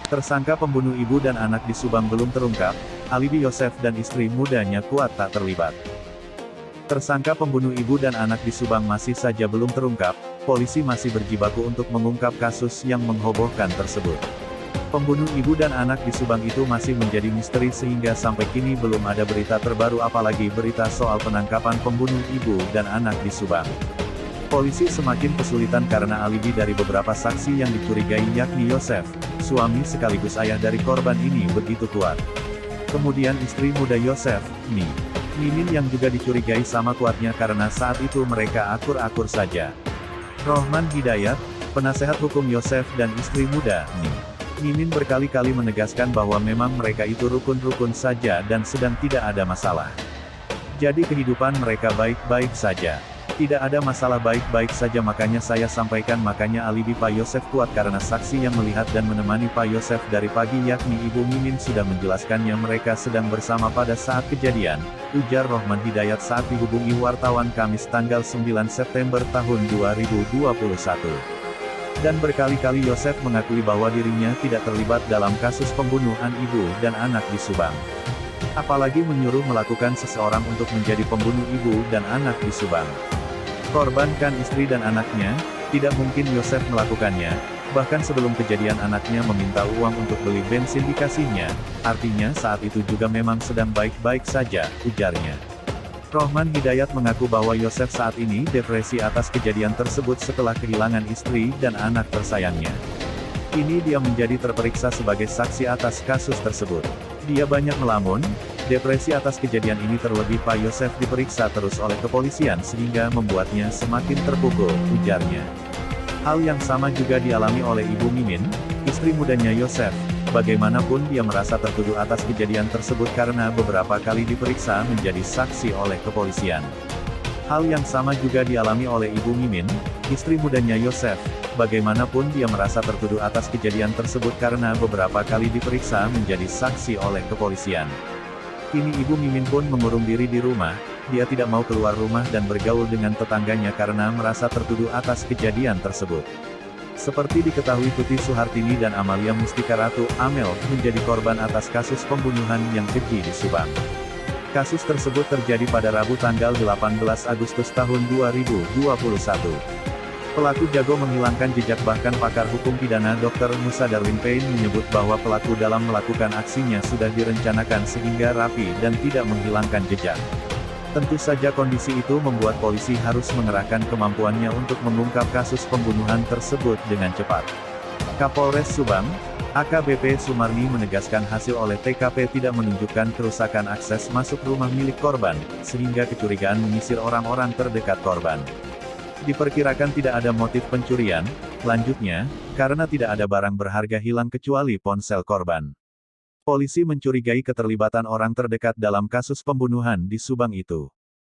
Tersangka pembunuh ibu dan anak di Subang belum terungkap, alibi Yosef dan istri mudanya kuat tak terlibat. Tersangka pembunuh ibu dan anak di Subang masih saja belum terungkap, polisi masih berjibaku untuk mengungkap kasus yang menghebohkan tersebut. Pembunuh ibu dan anak di Subang itu masih menjadi misteri sehingga sampai kini belum ada berita terbaru apalagi berita soal penangkapan pembunuh ibu dan anak di Subang. Polisi semakin kesulitan karena alibi dari beberapa saksi yang dicurigai yakni Yosef, suami sekaligus ayah dari korban ini begitu kuat. Kemudian istri muda Yosef, Mimin yang juga dicurigai sama kuatnya karena saat itu mereka akur-akur saja. Rohman Hidayat, penasehat hukum Yosef dan istri muda, Mimin berkali-kali menegaskan bahwa memang mereka itu rukun-rukun saja dan sedang tidak ada masalah. Jadi kehidupan mereka baik-baik saja. Tidak ada masalah baik-baik saja makanya saya sampaikan makanya alibi Pak Yosef kuat karena saksi yang melihat dan menemani Pak Yosef dari pagi yakni Ibu Mimin sudah menjelaskannya mereka sedang bersama pada saat kejadian, ujar Rohman Hidayat saat dihubungi wartawan Kamis tanggal 9 September tahun 2021. Dan berkali-kali Yosef mengakui bahwa dirinya tidak terlibat dalam kasus pembunuhan ibu dan anak di Subang. Apalagi menyuruh melakukan seseorang untuk menjadi pembunuh ibu dan anak di Subang. Korban kan istri dan anaknya, tidak mungkin Yosef melakukannya, bahkan sebelum kejadian anaknya meminta uang untuk beli bensin dikasihnya, artinya saat itu juga memang sedang baik-baik saja, ujarnya. Rohman Hidayat mengaku bahwa Yosef saat ini depresi atas kejadian tersebut setelah kehilangan istri dan anak tersayangnya. Kini dia menjadi terperiksa sebagai saksi atas kasus tersebut. Dia banyak melamun, depresi atas kejadian ini terlebih Pak Yosef diperiksa terus oleh kepolisian sehingga membuatnya semakin terpukul, ujarnya. Hal yang sama juga dialami oleh Ibu Mimin, istri mudanya Yosef. Bagaimanapun dia merasa tertuduh atas kejadian tersebut karena beberapa kali diperiksa menjadi saksi oleh kepolisian. Hal yang sama juga dialami oleh Ibu Mimin, istri mudanya Yosef. Bagaimanapun dia merasa tertuduh atas kejadian tersebut karena beberapa kali diperiksa menjadi saksi oleh kepolisian. Kini Ibu Mimin pun mengurung diri di rumah, dia tidak mau keluar rumah dan bergaul dengan tetangganya karena merasa tertuduh atas kejadian tersebut. Seperti diketahui Tuti Suhartini dan Amalia Mustika Ratu, Amel, menjadi korban atas kasus pembunuhan yang keji di Subang. Kasus tersebut terjadi pada Rabu tanggal 18 Agustus tahun 2021. Pelaku jago menghilangkan jejak bahkan pakar hukum pidana Dr. Musa Darwin Payne menyebut bahwa pelaku dalam melakukan aksinya sudah direncanakan sehingga rapi dan tidak menghilangkan jejak. Tentu saja kondisi itu membuat polisi harus mengerahkan kemampuannya untuk mengungkap kasus pembunuhan tersebut dengan cepat. Kapolres Subang, AKBP Sumarni menegaskan hasil oleh TKP tidak menunjukkan kerusakan akses masuk rumah milik korban, sehingga kecurigaan menyisir orang-orang terdekat korban. Diperkirakan tidak ada motif pencurian, lanjutnya, karena tidak ada barang berharga hilang kecuali ponsel korban. Polisi mencurigai keterlibatan orang terdekat dalam kasus pembunuhan di Subang itu.